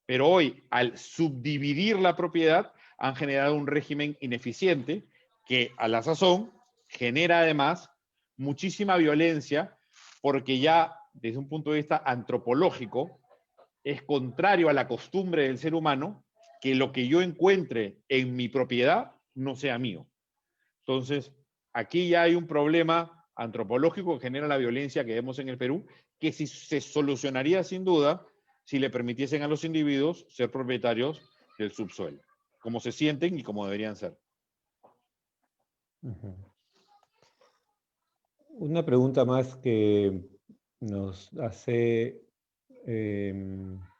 Pero hoy, al subdividir la propiedad, han generado un régimen ineficiente que a la sazón genera además muchísima violencia, porque ya desde un punto de vista antropológico es contrario a la costumbre del ser humano que lo que yo encuentre en mi propiedad no sea mío. Entonces, aquí ya hay un problema antropológico que genera la violencia que vemos en el Perú, que si se solucionaría sin duda si le permitiesen a los individuos ser propietarios del subsuelo, como se sienten y como deberían ser. Una pregunta más que nos hace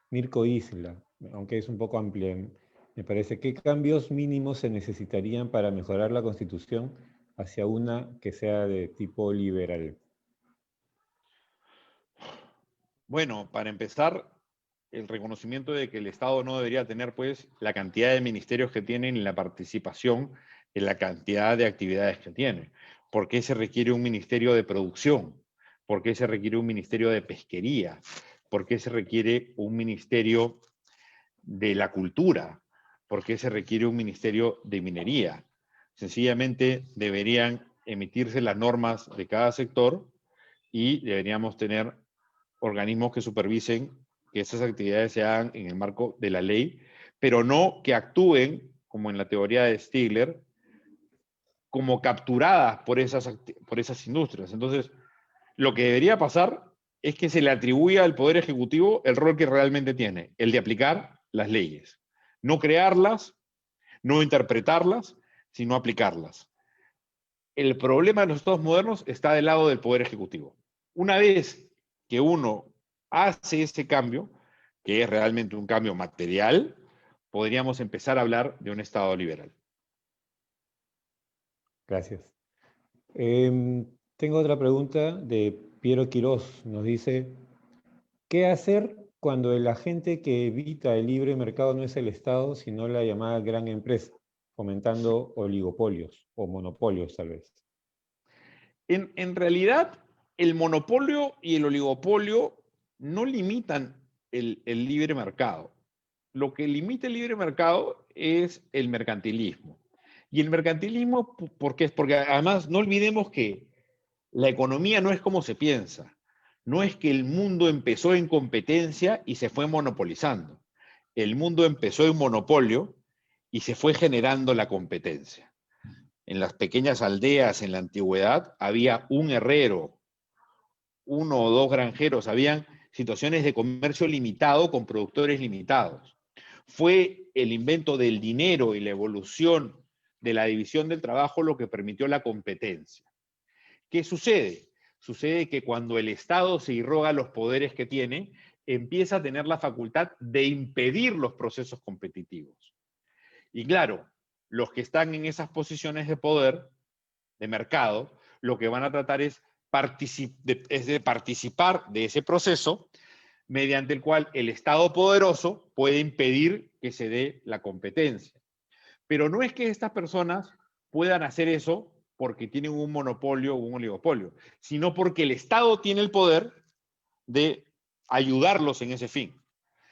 Mirko Isla, aunque es un poco amplia, me parece. ¿Qué cambios mínimos se necesitarían para mejorar la Constitución hacia una que sea de tipo liberal? Bueno, para empezar, el reconocimiento de que el Estado no debería tener, pues, la cantidad de ministerios que tienen y la participación en la cantidad de actividades que tiene. ¿Por qué se requiere un ministerio de producción? ¿Por qué se requiere un ministerio de pesquería? ¿Por qué se requiere un ministerio de la cultura? ¿Por qué se requiere un ministerio de minería? Sencillamente deberían emitirse las normas de cada sector y deberíamos tener organismos que supervisen que esas actividades se hagan en el marco de la ley, pero no que actúen, como en la teoría de Stigler, como capturadas por esas industrias. Entonces, lo que debería pasar es que se le atribuya al Poder Ejecutivo el rol que realmente tiene, el de aplicar las leyes. No crearlas, no interpretarlas, sino aplicarlas. El problema de los estados modernos está del lado del Poder Ejecutivo. Una vez que uno hace ese cambio, que es realmente un cambio material, podríamos empezar a hablar de un Estado liberal. Gracias. Tengo otra pregunta de Piero Quirós. Nos dice, ¿qué hacer cuando el agente que evita el libre mercado no es el Estado, sino la llamada gran empresa, fomentando oligopolios o monopolios tal vez? En realidad, el monopolio y el oligopolio no limitan el libre mercado. Lo que limita el libre mercado es el mercantilismo. Y el mercantilismo, ¿por qué? Porque además no olvidemos que la economía no es como se piensa. No es que el mundo empezó en competencia y se fue monopolizando. El mundo empezó en monopolio y se fue generando la competencia. En las pequeñas aldeas en la antigüedad había un herrero, uno o dos granjeros, habían situaciones de comercio limitado con productores limitados. Fue el invento del dinero y la evolución de la división del trabajo lo que permitió la competencia. ¿Qué sucede? Sucede que cuando el Estado se irroga los poderes que tiene, empieza a tener la facultad de impedir los procesos competitivos. Y claro, los que están en esas posiciones de poder, de mercado, lo que van a tratar es de participar de ese proceso mediante el cual el Estado poderoso puede impedir que se dé la competencia. Pero no es que estas personas puedan hacer eso porque tienen un monopolio o un oligopolio, sino porque el Estado tiene el poder de ayudarlos en ese fin.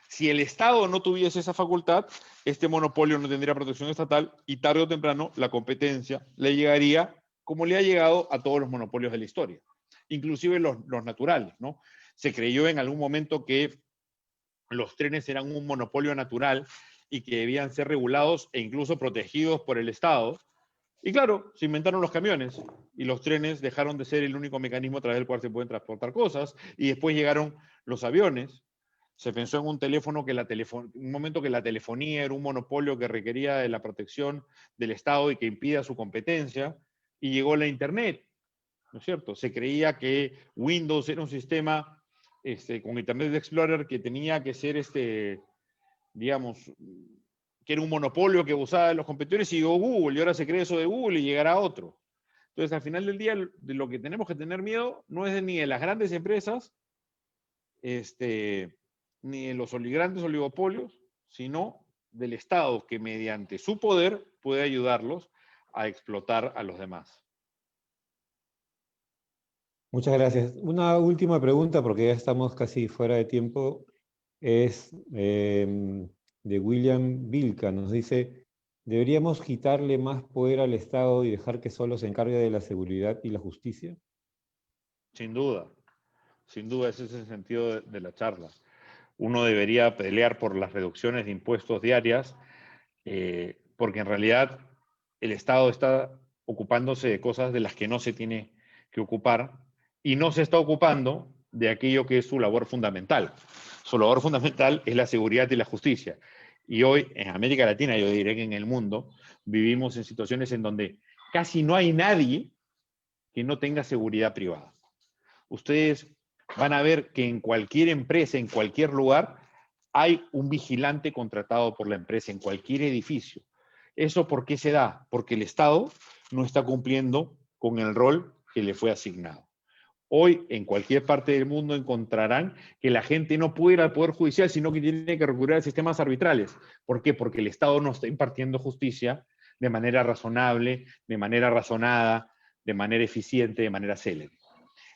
Si el Estado no tuviese esa facultad, este monopolio no tendría protección estatal y tarde o temprano la competencia le llegaría como le ha llegado a todos los monopolios de la historia, inclusive los naturales, ¿no? Se creyó en algún momento que los trenes eran un monopolio natural y que debían ser regulados e incluso protegidos por el Estado. Y claro, se inventaron los camiones y los trenes dejaron de ser el único mecanismo a través del cual se pueden transportar cosas y después llegaron los aviones. Se pensó en un teléfono un momento que la telefonía era un monopolio que requería de la protección del Estado y que impida su competencia, y llegó la Internet. ¿no es cierto? Se creía que Windows era un sistema con Internet Explorer que tenía que ser, digamos, que era un monopolio que usaban los competidores y llegó Google, y ahora se cree eso de Google y llegará otro. Entonces, al final del día, de lo que tenemos que tener miedo no es ni de las grandes empresas, ni de los grandes oligopolios, sino del Estado que mediante su poder puede ayudarlos a explotar a los demás. Muchas gracias. Una última pregunta, porque ya estamos casi fuera de tiempo, es de William Vilca. Nos dice, ¿deberíamos quitarle más poder al Estado y dejar que solo se encargue de la seguridad y la justicia? Sin duda, ese es el sentido de la charla. Uno debería pelear por las reducciones de impuestos diarias, porque en realidad el Estado está ocupándose de cosas de las que no se tiene que ocupar y no se está ocupando de aquello que es su labor fundamental. Su labor fundamental es la seguridad y la justicia. Y hoy en América Latina, yo diré que en el mundo, vivimos en situaciones en donde casi no hay nadie que no tenga seguridad privada. Ustedes van a ver que en cualquier empresa, en cualquier lugar, hay un vigilante contratado por la empresa, en cualquier edificio. ¿Eso por qué se da? Porque el Estado no está cumpliendo con el rol que le fue asignado. Hoy, en cualquier parte del mundo, encontrarán que la gente no puede ir al Poder Judicial, sino que tiene que recurrir a sistemas arbitrales. ¿Por qué? Porque el Estado no está impartiendo justicia de manera razonable, de manera razonada, de manera eficiente, de manera célebre.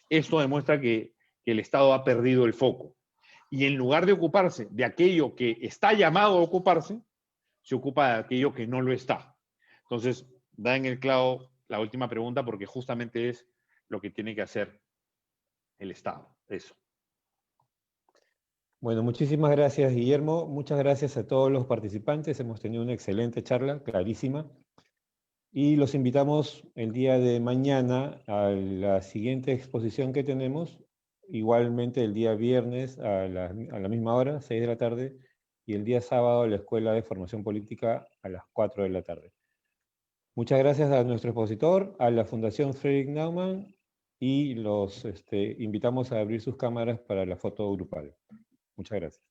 Esto demuestra que el Estado ha perdido el foco. Y en lugar de ocuparse de aquello que está llamado a ocuparse, se ocupa de aquello que no lo está. Entonces, da en el clavo la última pregunta, porque justamente es lo que tiene que hacer el Estado. Eso. Bueno, muchísimas gracias, Guillermo. Muchas gracias a todos los participantes. Hemos tenido una excelente charla, clarísima. Y los invitamos el día de mañana a la siguiente exposición que tenemos, igualmente el día viernes a la misma hora, 6 de la tarde, y el día sábado a la Escuela de Formación Política a las 4 de la tarde. Muchas gracias a nuestro expositor, a la Fundación Frederick Naumann, y los invitamos a abrir sus cámaras para la foto grupal. Muchas gracias.